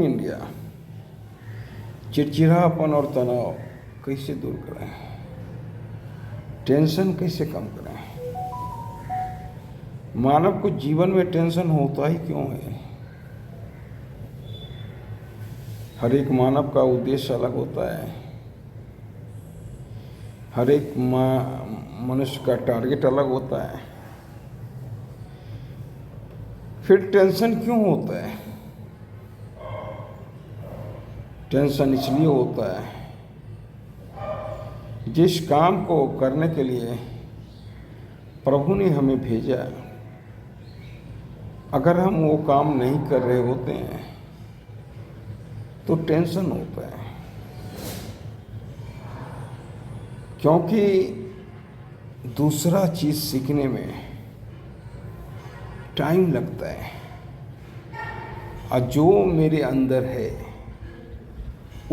Morning India. चिड़चिड़ापन और तनाव कैसे दूर करें, टेंशन कैसे कम करें। मानव को जीवन में टेंशन होता ही क्यों है? हर एक मानव का उद्देश्य अलग होता है, हर एक मनुष्य का टारगेट अलग होता है। फिर टेंशन क्यों होता है? टेंशन इसलिए होता है, जिस काम को करने के लिए प्रभु ने हमें भेजा, अगर हम वो काम नहीं कर रहे होते हैं तो टेंशन होता है। क्योंकि दूसरा चीज़ सीखने में टाइम लगता है, और जो मेरे अंदर है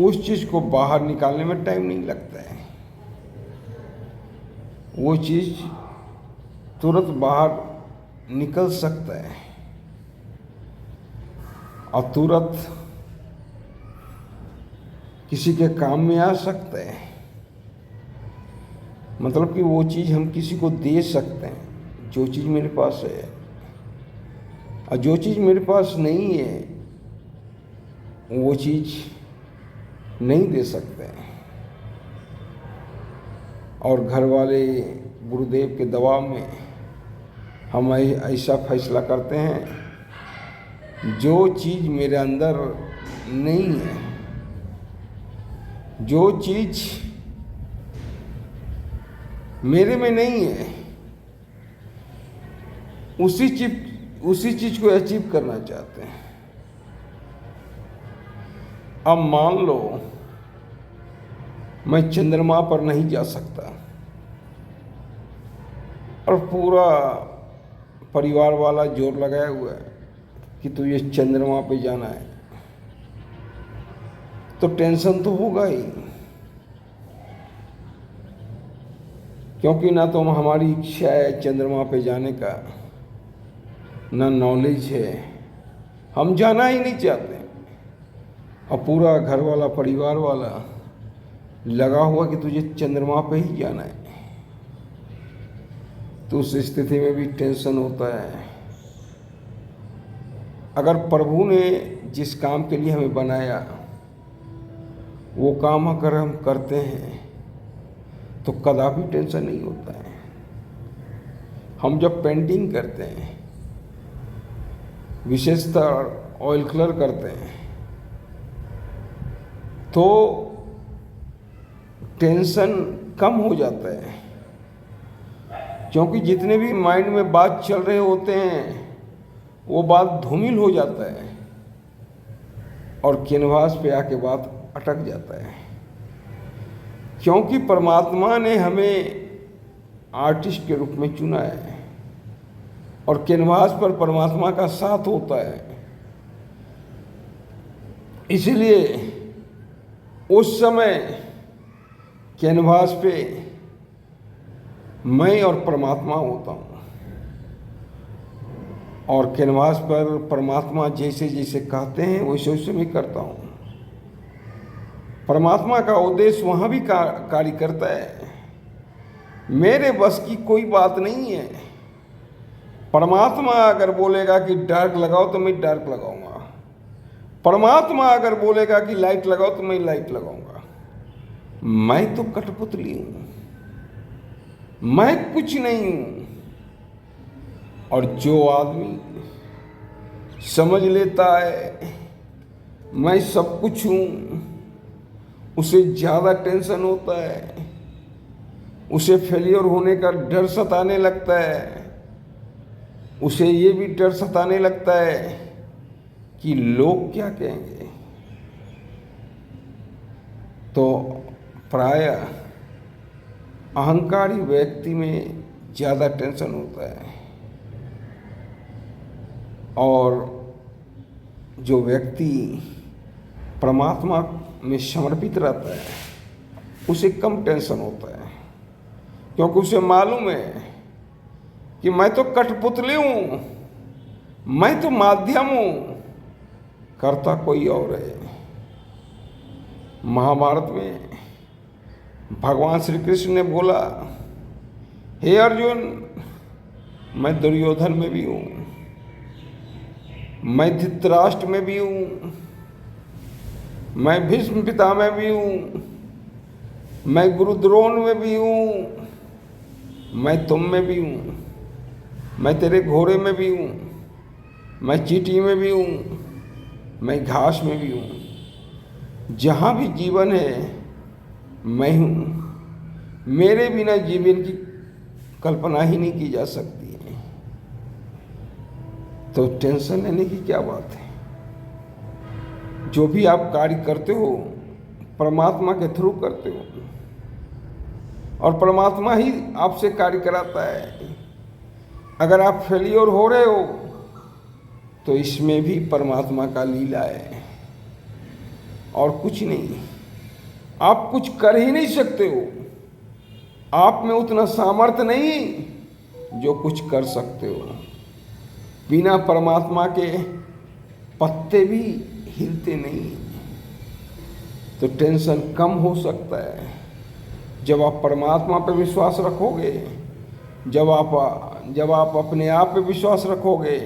उस चीज़ को बाहर निकालने में टाइम नहीं लगता है। वो चीज़ तुरंत बाहर निकल सकता है और तुरंत किसी के काम में आ सकता है। मतलब कि वो चीज़ हम किसी को दे सकते हैं, जो चीज़ मेरे पास है। और जो चीज़ मेरे पास नहीं है वो चीज़ नहीं दे सकते हैं। और घर वाले गुरुदेव के दबाव में हम ऐसा फैसला करते हैं, जो चीज़ मेरे अंदर नहीं है, जो चीज़ मेरे में नहीं है, उसी चीज़ को अचीव करना चाहते हैं। अब मान लो मैं चंद्रमा पर नहीं जा सकता और पूरा परिवार वाला जोर लगाया हुआ है कि तुझे चंद्रमा पे जाना है, तो टेंशन तो होगा ही। क्योंकि ना तो हमारी इच्छा है चंद्रमा पे जाने का, ना नॉलेज है, हम जाना ही नहीं चाहते। और पूरा घर वाला परिवार वाला लगा हुआ कि तुझे चंद्रमा पे ही जाना है, तो उस स्थिति में भी टेंशन होता है। अगर प्रभु ने जिस काम के लिए हमें बनाया वो काम अगर हम करते हैं तो कदापि टेंशन नहीं होता है। हम जब पेंटिंग करते हैं, विशेषतर ऑयल कलर करते हैं, तो टेंशन कम हो जाता है। क्योंकि जितने भी माइंड में बात चल रहे होते हैं वो बात धूमिल हो जाता है और कैनवास पे आके बात अटक जाता है। क्योंकि परमात्मा ने हमें आर्टिस्ट के रूप में चुना है और कैनवास पर परमात्मा का साथ होता है। इसलिए उस समय कैनवास पे मैं और परमात्मा होता हूँ, और कैनवास पर परमात्मा जैसे जैसे कहते हैं वैसे वैसे मैं करता हूँ। परमात्मा का उद्देश्य वहाँ भी कार्य करता है। मेरे बस की कोई बात नहीं है। परमात्मा अगर बोलेगा कि डार्क लगाओ तो मैं डार्क लगाऊंगा, परमात्मा अगर बोलेगा कि लाइट लगाओ तो मैं लाइट लगाऊंगा। मैं तो कठपुतली हूँ, मैं कुछ नहीं हूँ। और जो आदमी समझ लेता है मैं सब कुछ हूँ, उसे ज़्यादा टेंशन होता है, उसे फेलियर होने का डर सताने लगता है, उसे ये भी डर सताने लगता है कि लोग क्या कहेंगे। तो प्रायः अहंकारी व्यक्ति में ज़्यादा टेंशन होता है, और जो व्यक्ति परमात्मा में समर्पित रहता है उसे कम टेंशन होता है। क्योंकि उसे मालूम है कि मैं तो कठपुतली हूँ, मैं तो माध्यम हूँ, करता कोई और है। महाभारत में भगवान श्री कृष्ण ने बोला, हे अर्जुन, मैं दुर्योधन में भी हूँ, मैं धृतराष्ट्र में भी हूँ, मैं भीष्म पिता में भी हूँ, मैं गुरु द्रोण में भी हूँ, मैं तुम में भी हूँ, मैं तेरे घोड़े में भी हूँ, मैं चींटी में भी हूँ, मैं घास में भी हूँ। जहाँ भी जीवन है मैं हूँ। मेरे बिना जीवन की कल्पना ही नहीं की जा सकती है। तो टेंशन लेने की क्या बात है। जो भी आप कार्य करते हो परमात्मा के थ्रू करते हो और परमात्मा ही आपसे कार्य कराता है। अगर आप फेलियर हो रहे हो तो इसमें भी परमात्मा का लीला है और कुछ नहीं। आप कुछ कर ही नहीं सकते हो। आप में उतना सामर्थ्य नहीं जो कुछ कर सकते हो। बिना परमात्मा के पत्ते भी हिलते नहीं। तो टेंशन कम हो सकता है जब आप परमात्मा पर विश्वास रखोगे, जब आप अपने आप पे विश्वास रखोगे,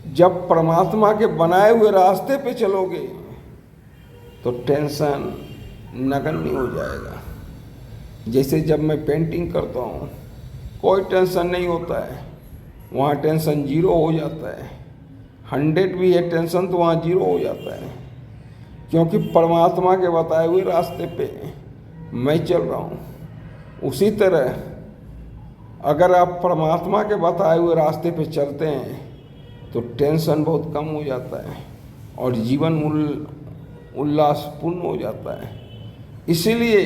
जब परमात्मा के बनाए हुए रास्ते पे चलोगे तो टेंशन नगण्य हो जाएगा। जैसे जब मैं पेंटिंग करता हूँ कोई टेंशन नहीं होता है, वहाँ टेंशन 0 हो जाता है। 100 भी है टेंशन तो वहाँ 0 हो जाता है, क्योंकि परमात्मा के बताए हुए रास्ते पे मैं चल रहा हूँ। उसी तरह अगर आप परमात्मा के बताए हुए रास्ते पे चलते हैं तो टेंशन बहुत कम हो जाता है और जीवन उल्लासपूर्ण हो जाता है। इसीलिए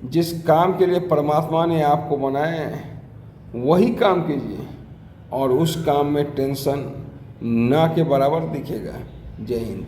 जिस काम के लिए परमात्मा ने आपको बनाया है वही काम कीजिए और उस काम में टेंशन ना के बराबर दिखेगा। जय हिंद।